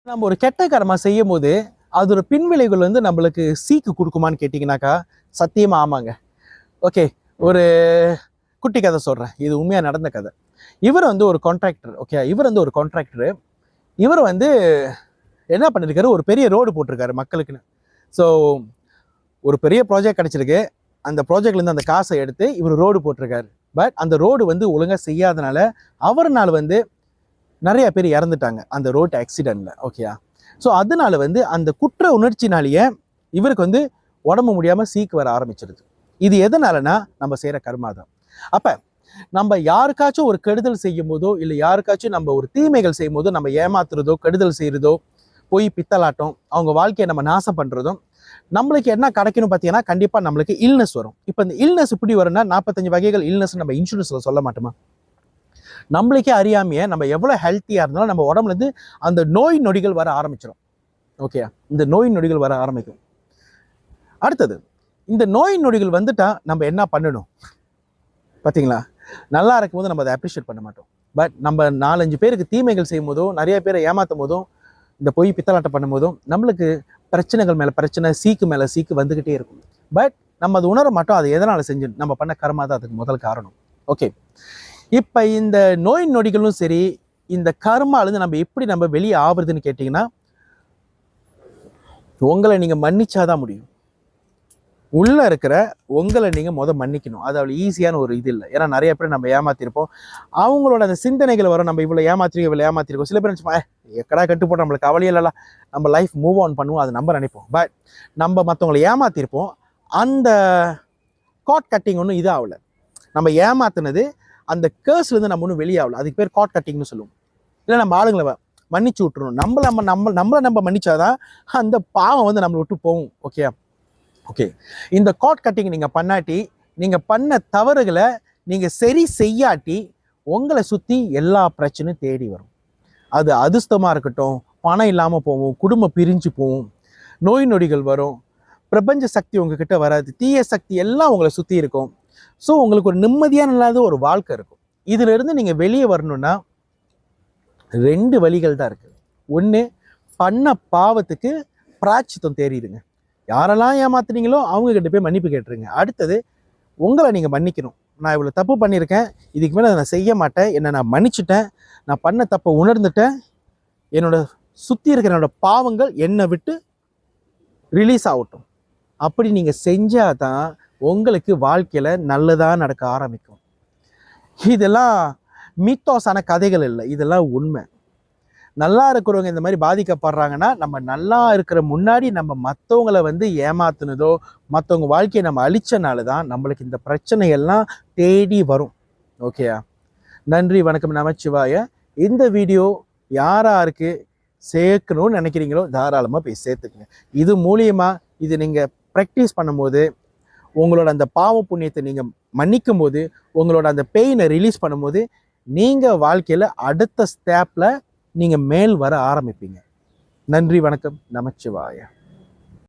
நம்ம ஒரு கெட்ட கர்மா செய்யும் போது அதோட பின்விளைவுகள் வந்து நம்மளுக்கு சீக்கு கொடுக்குமான்னு கேட்டிங்கனாக்கா சத்தியமா ஆமாங்க. ஓகே, ஒரு குட்டி கதை சொல்கிறேன். இது உண்மையாக நடந்த கதை. இவர் வந்து ஒரு கான்ட்ராக்டர். ஓகே, இவர் வந்து ஒரு கான்ட்ராக்டரு. இவர் வந்து என்ன பண்ணியிருக்காரு, ஒரு பெரிய ரோடு போட்டிருக்காரு மக்களுக்குன்னு. ஸோ ஒரு பெரிய ப்ராஜெக்ட் கிடச்சிருக்கு. அந்த ப்ராஜெக்ட்லேருந்து அந்த காசை எடுத்து இவர் ரோடு போட்டிருக்காரு. பட் அந்த ரோடு வந்து ஒழுங்காக செய்யாதனால அவர்னால வந்து நிறைய பேர் இறந்துட்டாங்க அந்த ரோட் ஆக்சிடென்ட்ல. ஓகேயா? ஸோ அதனால வந்து அந்த குற்ற உணர்ச்சினாலேயே இவருக்கு வந்து உடம்பு முடியாமல் சீக்கு வர ஆரம்பிச்சிருது. இது எதனாலனா நம்ம செய்கிற கர்மா தான். அப்போ நம்ம யாருக்காச்சும் ஒரு கெடுதல் செய்யும் போதோ இல்லை யாருக்காச்சும் நம்ம ஒரு தீமைகள் செய்யும் போதோ நம்ம ஏமாத்துறதோ கெடுதல் செய்கிறதோ போய் பித்தலாட்டம் அவங்க வாழ்க்கையை நம்ம நாசம் பண்ணுறதும் நம்மளுக்கு என்ன கிடைக்கணும் பார்த்தீங்கன்னா கண்டிப்பாக நம்மளுக்கு இல்னஸ் வரும். இப்போ இந்த இல்னஸ் இப்படி வரும்னா 45 வகைகள் இல்னஸ் நம்ம இன்சூரன்ஸில் சொல்ல மாட்டோமா? நம்மளுக்கே அறியாமையே நம்ம எவ்வளோ ஹெல்த்தியாக இருந்தாலும் நம்ம உடம்புலேருந்து அந்த நோய் நொடிகள் வர ஆரம்பிச்சிடும். ஓகே, இந்த நோய் நொடிகள் வர ஆரம்பிக்கும். அடுத்தது, இந்த நோய் நொடிகள் வந்துட்டா நம்ம என்ன பண்ணணும் பார்த்தீங்களா? நல்லா இருக்கும்போது நம்ம அதை அப்ரிஷியேட் பண்ண மாட்டோம். பட் நம்ம 4-5 பேருக்கு தீமைகள் செய்யும் போதும் நிறைய பேரை ஏமாற்றும் போதும் இந்த பொய் பித்தலாட்டம் பண்ணும் போதும் நம்மளுக்கு பிரச்சனைகள் மேலே பிரச்சனை, சீக்கு மேலே சீக்கு வந்துக்கிட்டே இருக்கும். பட் நம்ம அது உணர மாட்டோம். அது எதனால் செஞ்சு நம்ம பண்ண கர்மா தான் அதுக்கு முதல் காரணம். ஓகே, இப்போ இந்த நோய் நொடிகளும் சரி இந்த கர்மாலேருந்து நம்ம எப்படி நம்ம வெளியே ஆகுறதுன்னு கேட்டிங்கன்னா உங்களை நீங்கள் மன்னிச்சாதான் முடியும். உள்ளே இருக்கிற உங்களை நீங்கள் மன்னிக்கணும். அது அவ்வளோ ஈஸியான ஒரு இது இல்லை. ஏன்னா நிறைய பேர் நம்ம ஏமாத்திருப்போம். அவங்களோட அந்த சிந்தனைகள் வரும், நம்ம இவ்வளோ ஏமாத்திருக்கோம். சில பேர் நினச்சோம் எக்கடா கட்டு போட்டு நம்மளுக்கு கவலையே இல்லைல்ல, நம்ம லைஃப் மூவ் ஆன் பண்ணுவோம், அது நம்ம நினைப்போம். பட் நம்ம மற்றவங்களை ஏமாத்திருப்போம். அந்த காட் கட்டிங் ஒன்றும் இதாகல. நம்ம ஏமாத்தினது அந்த கேர்ஸ்லேருந்து நம்ம ஒன்றும் வெளியாகல. அதுக்கு பேர் காட் கட்டிங்னு சொல்லுவோம். இல்லை நம்ம ஆளுங்களை மன்னிச்சு விட்டுருணும். நம்மளை நம்ம மன்னிச்சாதான் அந்த பாவம் வந்து நம்மளை விட்டு போகும். ஓகே, இந்த காட் கட்டிங் நீங்கள் பண்ணாட்டி, நீங்கள் பண்ண தவறுகளை நீங்கள் சரி செய்யாட்டி உங்களை சுற்றி எல்லா பிரச்சனையும் தேடி வரும். அது அதிர்ஷ்டமாக இருக்கட்டும், பணம் இல்லாமல் போகும், குடும்பம் பிரிஞ்சு போகும், நோய் நொடிகள் வரும், பிரபஞ்ச சக்தி உங்ககிட்ட வராது, தீய சக்தி எல்லாம் உங்களை சுற்றி இருக்கும். ஸோ உங்களுக்கு ஒரு நிம்மதியான இல்லாத ஒரு வாழ்க்கை இருக்கும். இதிலிருந்து நீங்கள் வெளியே வரணும்னா 2 வழிகள் தான் இருக்குது. ஒன்று, பண்ண பாவத்துக்கு பிராச்சித்தம் தேடிடுங்க. யாரெல்லாம் ஏமாத்துனீங்களோ அவங்க கிட்ட போய் மன்னிப்பு கேட்டுருங்க. அடுத்தது, உங்களை நீங்கள் மன்னிக்கணும். நான் இவ்வளோ தப்பு பண்ணியிருக்கேன், இதுக்கு மேலே நான் செய்ய மாட்டேன், என்னை நான் மன்னிச்சுட்டேன், நான் பண்ண தப்பை உணர்ந்துட்டேன், என்னோட சுற்றி இருக்கிற என்னோட பாவங்கள் என்னை விட்டு ரிலீஸ் ஆகட்டும். அப்படி நீங்கள் செஞ்சால் தான் உங்களுக்கு வாழ்க்கையில் நல்லதாக நடக்க ஆரம்பிக்கும். இதெல்லாம் மித்தோஸான கதைகள் இல்லை, இதெல்லாம் உண்மை. நல்லா இருக்கிறவங்க இந்த மாதிரி பாதிக்கப்படுறாங்கன்னா நம்ம நல்லா இருக்கிற முன்னாடி நம்ம மற்றவங்களை வந்து ஏமாத்துனதோ மற்றவங்க வாழ்க்கையை நம்ம அழிச்சனால தான் நம்மளுக்கு இந்த பிரச்சனையெல்லாம் தேடி வரும். ஓகேயா? நன்றி, வணக்கம், நமச்சிவாய. இந்த வீடியோ யாராருக்கு சேர்க்கணும்னு நினைக்கிறீங்களோ தாராளமாக போய் சேர்த்துக்குங்க. இது மூலியமாக இது நீங்கள் ப்ராக்டிஸ் பண்ணும்போது உங்களோட அந்த பாவ புண்ணியத்தை நீங்கள் மன்னிக்கும் போது உங்களோட அந்த பெயினை ரிலீஸ் பண்ணும்போது நீங்கள் வாழ்க்கையில் அடுத்த ஸ்டெப்பில் நீங்கள் மேல் வர ஆரம்பிப்பீங்க. நன்றி, வணக்கம், நமச்சிவாய.